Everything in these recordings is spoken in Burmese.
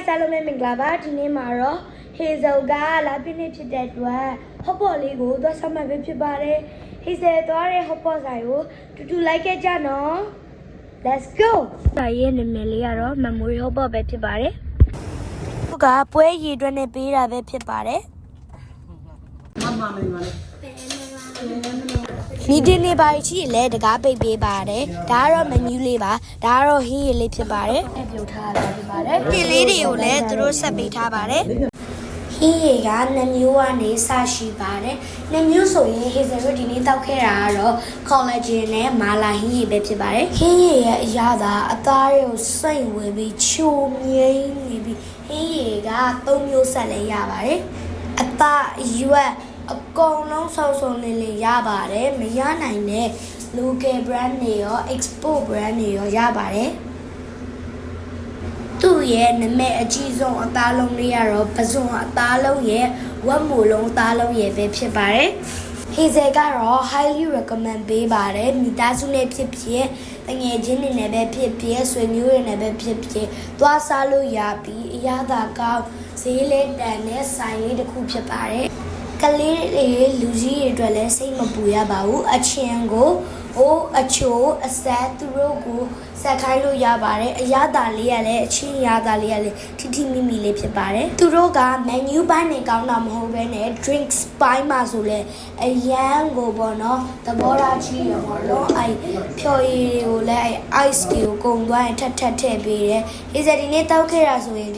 အားလုံးပဲမင်္ဂလာပါဒီနေ့မှာတော့ Hazel ကလာပြည့်နေဖြစ်တဲ့အတွက်ဟော့ပေါ့လေးကိုသွားဆောင်မှပဲဖြစ်ပါတယ် Hazel သွားတဲ့ဟော့ပေါ့ဆိုင်ကိုတူတူလိုက်ခဲ့ကြနော် Let's go ဒါရဲ့နာမည်လေးကတော့ Memory ဟော့ပေါ့ပဲဖြစ်ပါတယ်သူကပွဲရည်အတွက်နဲ့ပေးတာပဲဖြစ်ပါတယ်မီဒီနေပါချီလဲတကားပိတ်ပေးပါတယ်ဒါကတော့ menu လေးပါဒါကတော့ဟင်းရည်လေးဖြစ်ပါတယ်ပြုတ်ထားတာဖြစ်ပါတယ်ပြင်လေးတွေကိုလည်းသူတို့ဆက်ပေးထားပါတယ်ဟင်းရည်က2မျိုးကနေစရှိပါတယ်2မျိုးဆိုရင် Hazel တို့ဒီနေ့တောက်ခဲ့တာကတော့ collagen နဲ့မာလာဟင်းရည်ပဲဖြစ်ပါတယ်ဟင်းရည်ရဲ့အရာသာအသားတွေကိုစိတ်ဝင်ပြီးချိုမြိန်နေပြီးဟင်းရည်က3မျိုးဆက်လည်းရပါတယ်အသားရွက်အကုန်လုံးဆောက်ဆုံးလေးလေးရပါတယ်မရနိုင်တဲ့ local brand တွေရော export brand တွေရောရပါတယ်သူ့ရဲ့နာမည်အကြီးဆုံးအသားလုံးလေးကတော့ပဇွန်အသားလုံးရဲ့ဝက်မိုလုံးအသားလုံးရဲ့ပဲဖြစ်ပါတယ် Hazel ကတော့ highly recommend ပေးပါတယ်မိသားစုနဲ့ဖြစ်ဖြစ်တငယ်ချင်းတွေနဲ့ပဲဖြစ်ဖြစ်ဆွေမျိုးတွေနဲ့ပဲဖြစ်ဖြစ်သွားစားလို့ရပြီးအရသာကောင်းဈေးလေးတန်တဲ့ဆိုင်လေးတစ်ခုဖြစ်ပါတယ်ကလေးတွေလူကြီးတွေအတွက်လည်းစိတ်မပူရပါဘူးအချင်းကိုအချိုအဆက်သူတို့ကိုဆက်ခိုင်းလို့ရပါတယ်အရသာလေးရလည်းအချင်းရသာလေးရလည်းထိထိမိမိလေးဖြစ်ပါတယ်သူတို့က menu ပိုင်းနေကောင်းတာမဟုတ်ဘဲနဲ့ drinks ပိုင်းမှာဆိုလဲအရန်ကိုပေါ့နော်သဘောထားကြီးရပေါ့နော်ဖြော်ရည်တွေကိုလည်းice တွေကိုကုန်သွားရင်ထပ်ထည့်ပေးတယ် Hazel ဒီနေ့တောက်ခဲ့တာဆိုရင်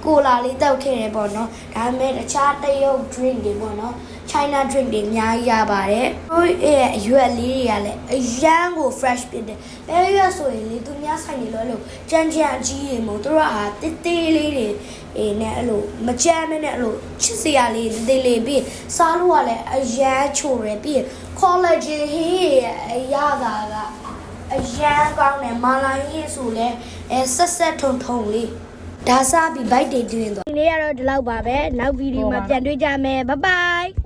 ကိုလာလေးတောက်ခဲ့တယ်ပေါ့နော်ဒါပေမဲ့တခြားတရုတ် drink တွေပေါ့နော် China drink တွေအများကြီးရပါတယ်တို့ရဲ့အရွက်လေးတွေကလည်းအရန်ကို fresh ဖြစ်တယ်ဘယ်ရွက်ဆိုရင်လေသူများဆိုင်နေလို့ကြမ်းကြမ်းအကြီးတွေမို့တို့ကတေးသေးလေးတွေနဲ့အဲ့လိုမကြမ်းနဲ့အဲ့လိုချစ်စရာလေးတေးလေးပြီးစားလို့ကလည်းအရန်ချိုတယ်ပြီး collagen ဟင်းရဲ့အရသာကအရန်ကောင်းတယ်မာလာဟင်းဆိုလဲဆက်ထုံလေးဒါစားပြီး bite တွေတွင်းသွားဒီနေ့ကတော့ဒီလောက်ပါပဲနောက်ဗီဒီယိုမှာပြန်တွေ့ကြမယ် bye bye